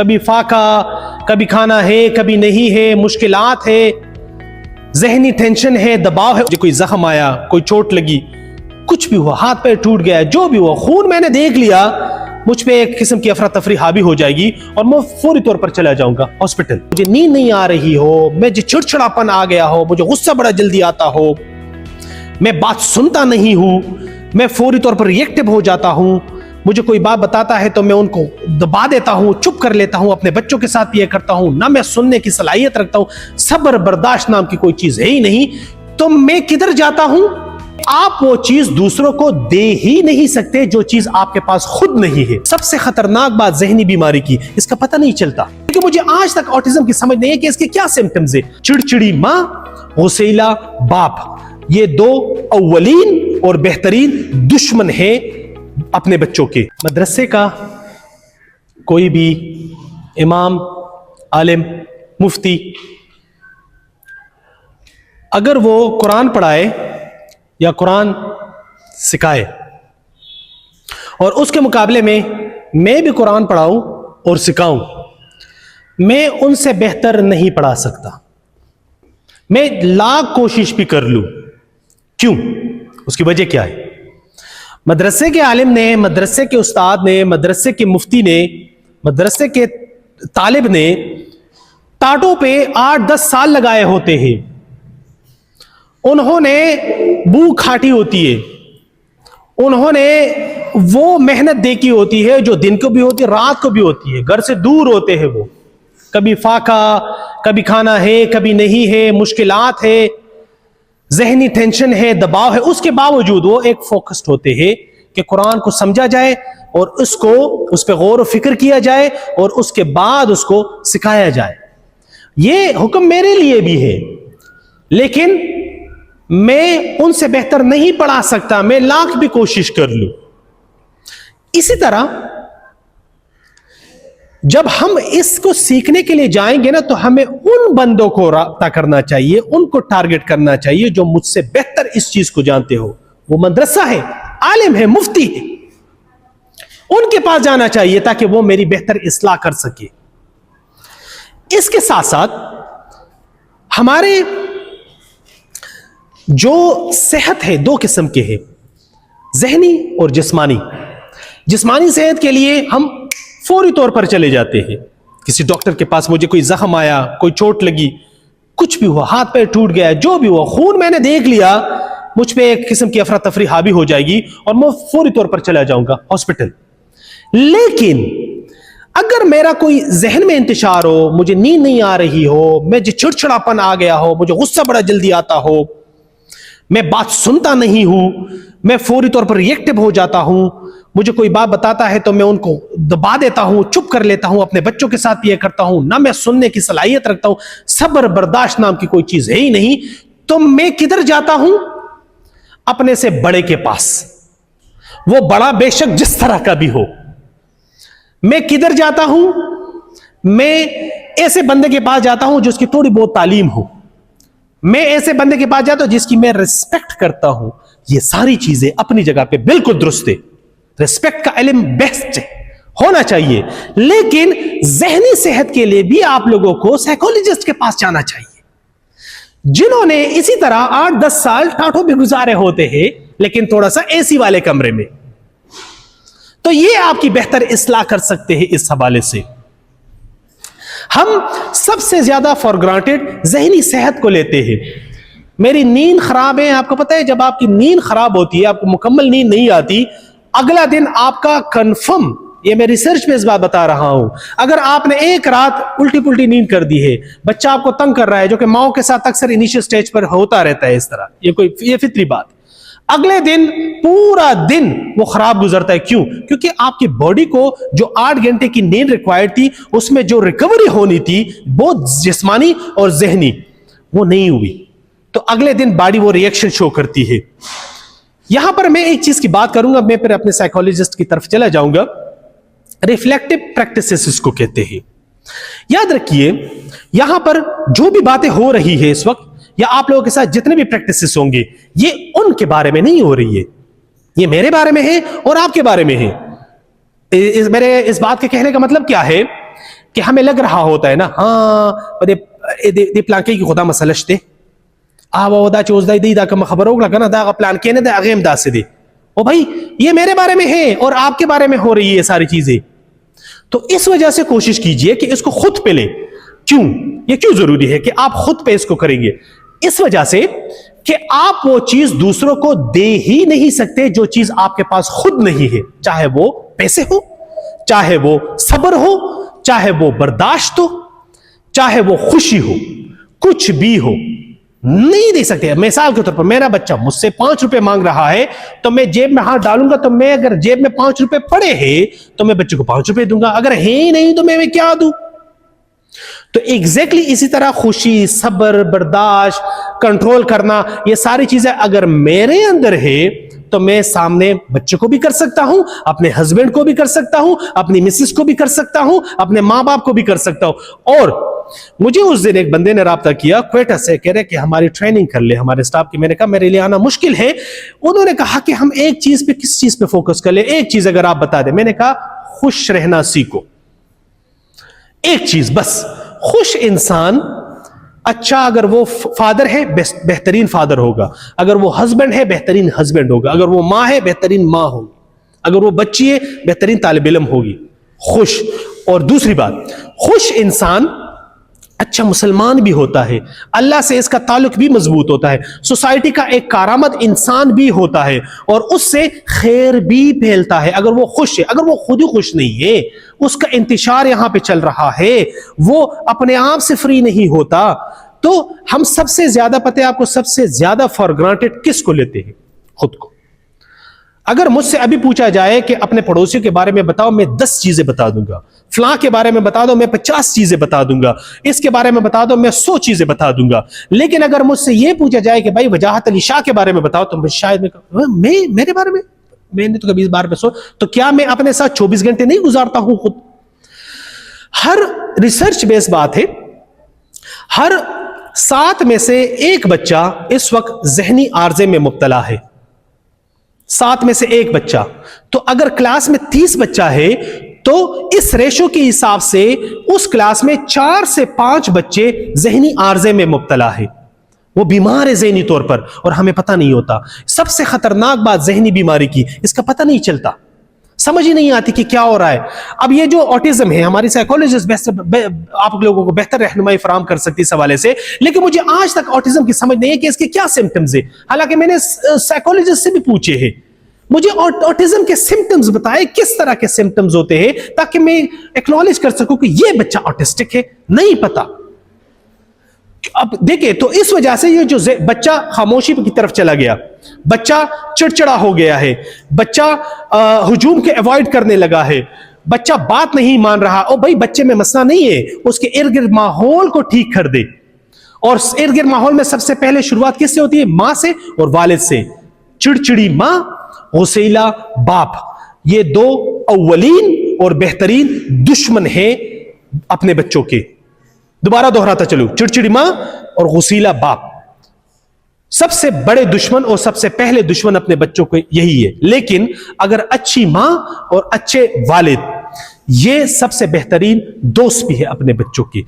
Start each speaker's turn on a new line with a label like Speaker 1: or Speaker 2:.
Speaker 1: کبھی فاقہ، کبھی کھانا ہے کبھی نہیں ہے، مشکلات ہے، ذہنی ٹینشن ہے، دباؤ ہے، کوئی زخم آیا، کوئی چوٹ لگی، کچھ بھی ہوا، ہاتھ پیر ٹوٹ گیا، جو بھی ہوا، خون میں نے دیکھ لیا، مجھ پہ ایک قسم کی افراتفری حاوی ہو جائے گی اور میں فوری طور پر چلا جاؤں گا ہاسپٹل۔ مجھے نیند نہیں آ رہی ہو، مجھے چڑچڑاپن آ گیا ہو، مجھے غصہ بڑا جلدی آتا ہو، میں بات سنتا نہیں ہوں، میں فوری طور پر ریئیکٹیو ہو جاتا ہوں، مجھے کوئی بات بتاتا ہے تو میں ان کو دبا دیتا ہوں، چپ کر لیتا ہوں، اپنے بچوں کے ساتھ یہ کرتا ہوں، نہ میں سننے کی صلاحیت رکھتا ہوں، صبر برداشت نام کی کوئی چیز ہے ہی نہیں، تو میں کدھر جاتا ہوں؟ آپ وہ چیز دوسروں کو دے ہی نہیں سکتے جو چیز آپ کے پاس خود نہیں ہے۔ سب سے خطرناک بات ذہنی بیماری کی، اس کا پتہ نہیں چلتا، کیونکہ مجھے آج تک آٹزم کی سمجھ نہیں ہے کہ اس کے کیا سمپٹمز ہیں۔ چڑچڑی ماں، غصیلا باپ، یہ دو اولین اور بہترین دشمن ہیں اپنے بچوں کے۔ مدرسے کا کوئی بھی امام، عالم، مفتی اگر وہ قرآن پڑھائے یا قرآن سکھائے اور اس کے مقابلے میں بھی قرآن پڑھاؤں اور سکھاؤں، میں ان سے بہتر نہیں پڑھا سکتا، میں لاکھ کوشش بھی کر لوں۔ کیوں؟ اس کی وجہ کیا ہے؟ مدرسے کے عالم نے، مدرسے کے استاد نے، مدرسے کے مفتی نے، مدرسے کے طالب نے ٹاٹوں پہ 8-10 سال لگائے ہوتے ہیں، انہوں نے بو کھاٹی ہوتی ہے، انہوں نے وہ محنت دیکھی ہوتی ہے جو دن کو بھی ہوتی ہے، رات کو بھی ہوتی ہے، گھر سے دور ہوتے ہیں وہ، کبھی فاقہ، کبھی کھانا ہے کبھی نہیں ہے، مشکلات ہے، ذہنی ٹینشن ہے، دباؤ ہے، اس کے باوجود وہ ایک فوکسڈ ہوتے ہیں کہ قرآن کو سمجھا جائے اور اس پہ غور و فکر کیا جائے اور اس کے بعد اس کو سکھایا جائے۔ یہ حکم میرے لیے بھی ہے، لیکن میں ان سے بہتر نہیں پڑھا سکتا، میں لاکھ بھی کوشش کر لوں۔ اسی طرح جب ہم اس کو سیکھنے کے لیے جائیں گے نا، تو ہمیں ان بندوں کو رابطہ کرنا چاہیے، ان کو ٹارگٹ کرنا چاہیے جو مجھ سے بہتر اس چیز کو جانتے ہو، وہ مدرسہ ہے، عالم ہے، مفتی ہے، ان کے پاس جانا چاہیے تاکہ وہ میری بہتر اصلاح کر سکے۔ اس کے ساتھ ساتھ ہمارے جو صحت ہے دو قسم کے ہے، ذہنی اور جسمانی۔ جسمانی صحت کے لیے ہم فوری طور پر چلے جاتے ہیں کسی ڈاکٹر کے پاس، مجھے کوئی زخم آیا، کوئی چوٹ لگی، کچھ بھی ہوا، ہاتھ پیر ٹوٹ گیا، جو بھی ہوا، خون میں نے دیکھ لیا، مجھ پہ ایک قسم کی افراتفری حاوی ہو جائے گی اور میں فوری طور پر چلا جاؤں گا ہاسپٹل۔ لیکن اگر میرا کوئی ذہن میں انتشار ہو، مجھے نیند نہیں آ رہی ہو، مجھے چڑچڑاپن آ گیا ہو، مجھے غصہ بڑا جلدی آتا ہو، میں بات سنتا نہیں ہوں، میں فوری طور پر ریئیکٹیو ہو جاتا ہوں، مجھے کوئی بات بتاتا ہے تو میں ان کو دبا دیتا ہوں، چپ کر لیتا ہوں، اپنے بچوں کے ساتھ یہ کرتا ہوں، نہ میں سننے کی صلاحیت رکھتا ہوں، صبر برداشت نام کی کوئی چیز ہے ہی نہیں، تو میں کدھر جاتا ہوں؟ اپنے سے بڑے کے پاس، وہ بڑا بے شک جس طرح کا بھی ہو۔ میں کدھر جاتا ہوں؟ میں ایسے بندے کے پاس جاتا ہوں جس کی تھوڑی بہت تعلیم ہو، میں ایسے بندے کے پاس جاتا ہوں جس کی میں ریسپیکٹ کرتا ہوں۔ یہ ساری چیزیں اپنی جگہ پہ بالکل درست ہے، ریسپیکٹ کا علم بیسٹ ہونا چاہیے، لیکن ذہنی صحت کے لیے بھی آپ لوگوں کو سائیکولوجسٹ کے پاس جانا چاہیے، جنہوں نے اسی طرح 8-10 سال ٹاٹوں بھی گزارے ہوتے ہیں، لیکن تھوڑا سا اے سی والے کمرے میں، تو یہ آپ کی بہتر اصلاح کر سکتے ہیں۔ اس حوالے سے ہم سب سے زیادہ فار گرانٹیڈ ذہنی صحت کو لیتے ہیں۔ میری نیند خراب ہے، آپ کو پتہ ہے جب آپ کی نیند خراب ہوتی ہے، آپ کو مکمل نیند نہیں آتی، اگلا دن آپ کا کنفرم، یہ میں ریسرچ میں اس بات بتا رہا ہوں، اگر آپ نے ایک رات الٹی پلٹی نیند کر دی ہے، بچہ آپ کو تنگ کر رہا ہے، جو کہ ماؤں کے ساتھ اکثر انیشل سٹیج پر ہوتا رہتا ہے، اس طرح یہ فطری بات، اگلے دن پورا دن وہ خراب گزرتا ہے۔ کیوں؟ کیونکہ آپ کی باڈی کو جو 8 گھنٹے کی نیند ریکوائرڈ تھی، اس میں جو ریکوری ہونی تھی بہت جسمانی اور ذہنی، وہ نہیں ہوئی، تو اگلے دن باڈی وہ ریئیکشن شو کرتی ہے۔ یہاں پر میں ایک چیز کی بات کروں گا، میں پھر اپنے سائیکولوجسٹ کی طرف چلا جاؤں گا، ریفلیکٹیو پریکٹسز اس کو کہتے ہیں۔ یاد رکھیے یہاں پر جو بھی باتیں ہو رہی ہے اس وقت، یا آپ لوگوں کے ساتھ جتنے بھی پریکٹسز ہوں گے، یہ ان کے بارے میں نہیں ہو رہی ہے، یہ میرے بارے میں ہے اور آپ کے بارے میں ہے۔ میرے اس بات کے کہنے کا مطلب کیا ہے کہ ہمیں لگ رہا ہوتا ہے نا ہاں دے پلان کی خدا مسلش دے دا چوز دا کم خبر ہوگا نا دا پلان کے نے دا اغیم دا سے دے او بھائی یہ میرے بارے میں ہے اور آپ کے بارے میں ہو رہی ہے ساری چیزیں. تو اس وجہ سے کوشش کیجئے کہ اس کو خود پہ لے. کیوں یہ کیوں ضروری ہے کہ آپ خود پہ اس کو کریں گے؟ اس وجہ سے کہ آپ وہ چیز دوسروں کو دے ہی نہیں سکتے جو چیز آپ کے پاس خود نہیں ہے, چاہے وہ پیسے ہو, چاہے وہ صبر ہو, چاہے وہ برداشت ہو, چاہے وہ خوشی ہو, کچھ بھی ہو نہیں دے سکتے. مثال کے طور پر میرا بچہ مجھ سے 5 روپے مانگ رہا ہے تو میں جیب میں ہاتھ ڈالوں گا, تو میں اگر جیب میں 5 روپے پڑے ہیں تو میں بچے کو 5 روپے دوں گا, اگر ہے ہی نہیں تو میں کیا دوں؟ تو ایگزیکٹلی اسی طرح خوشی, صبر, برداشت, کنٹرول کرنا, یہ ساری چیزیں اگر میرے اندر ہے تو میں سامنے بچے کو بھی کر سکتا ہوں, اپنے ہسبینڈ کو بھی کر سکتا ہوں, اپنی مسز کو بھی کر سکتا ہوں, اپنے ماں باپ کو بھی کر سکتا ہوں. اور مجھے اس دن ایک بندے نے رابطہ کیا کوئٹہ سے, کہہ رہے کہ ہماری ٹریننگ کر لے ہمارے سٹاف کی. میں نے کہا میرے لیے آنا مشکل ہے. انہوں نے کہا کہ ہم ایک چیز پہ, کس چیز پہ فوکس کر لیں, ایک چیز اگر آپ بتا دیں. میں نے کہا خوش رہنا سیکھو, ایک چیز بس. خوش انسان اچھا, اگر وہ فادر ہے بہترین فادر ہوگا, اگر وہ ہسبینڈ ہے بہترین ہسبینڈ ہوگا, اگر وہ ماں ہے بہترین ماں ہوگی, اگر وہ بچی ہے بہترین طالب علم ہوگی. خوش. اور دوسری بات, خوش انسان اچھا مسلمان بھی ہوتا ہے, اللہ سے اس کا تعلق بھی مضبوط ہوتا ہے, سوسائٹی کا ایک کارآمد انسان بھی ہوتا ہے, اور اس سے خیر بھی پھیلتا ہے اگر وہ خوش ہے. اگر وہ خود ہی خوش نہیں ہے, اس کا انتشار یہاں پہ چل رہا ہے, وہ اپنے آپ سے فری نہیں ہوتا, تو ہم سب سے زیادہ, پتہ ہے آپ کو, سب سے زیادہ فار گرانٹڈ کس کو لیتے ہیں؟ خود کو. اگر مجھ سے ابھی پوچھا جائے کہ اپنے پڑوسیوں کے بارے میں بتاؤ, میں 10 چیزیں بتا دوں گا. فلاں کے بارے میں بتا دو, میں 50 چیزیں بتا دوں گا. اس کے بارے میں بتا دو, میں 100 چیزیں بتا دوں گا. لیکن اگر مجھ سے یہ پوچھا جائے کہ بھائی وجاہت علی شاہ کے بارے میں بتاؤ, تو شاید میرے بارے میں نے تو کبھی اس بارے میں تو کیا میں اپنے ساتھ 24 گھنٹے نہیں گزارتا ہوں خود؟ ہر ریسرچ بیس بات ہے, ہر 7 میں سے 1 بچہ اس وقت ذہنی عارضے میں مبتلا ہے. 7 میں سے 1 بچہ. تو اگر کلاس میں 30 بچہ ہے تو اس ریشو کے حساب سے اس کلاس میں 4 سے 5 بچے ذہنی عارضے میں مبتلا ہے, وہ بیمار ہے ذہنی طور پر, اور ہمیں پتہ نہیں ہوتا. سب سے خطرناک بات ذہنی بیماری کی, اس کا پتہ نہیں چلتا, سمجھ ہی نہیں آتی کہ کیا ہو رہا ہے. اب یہ جو آٹزم ہے, ہماری سائیکولوجسٹ آپ لوگوں کو بہتر رہنمائی فراہم کر سکتی اس حوالے سے, لیکن مجھے آج تک آٹزم کی سمجھ نہیں ہے کہ اس کے کیا سمپٹمز ہیں. حالانکہ میں نے سائیکولوجسٹ سے بھی پوچھے ہیں, مجھے آٹزم کے سمپٹمز بتائے, کس طرح کے سمپٹمز ہوتے ہیں, تاکہ میں ایکنالج کر سکوں کہ یہ بچہ آٹسٹک ہے. نہیں پتا. اب دیکھیں, تو اس وجہ سے یہ جو بچہ خاموشی کی طرف چلا گیا, بچہ چڑچڑا ہو گیا ہے, بچہ ہجوم کے ایوائڈ کرنے لگا ہے, بچہ بات نہیں مان رہا. او بھائی بچے میں مسئلہ نہیں ہے, اس کے ارد گرد ماحول کو ٹھیک کر دے. اور ارد گرد ماحول میں سب سے پہلے شروعات کس سے ہوتی ہے؟ ماں سے اور والد سے. چڑچڑی ماں, غصیلا باپ, یہ 2 اولین اور بہترین دشمن ہیں اپنے بچوں کے. دوبارہ دہراتا چلو, چڑچڑی ماں اور غصیلا باپ سب سے بڑے دشمن اور سب سے پہلے دشمن اپنے بچوں کو یہی ہے. لیکن اگر اچھی ماں اور اچھے والد, یہ سب سے بہترین دوست بھی ہے اپنے بچوں کے.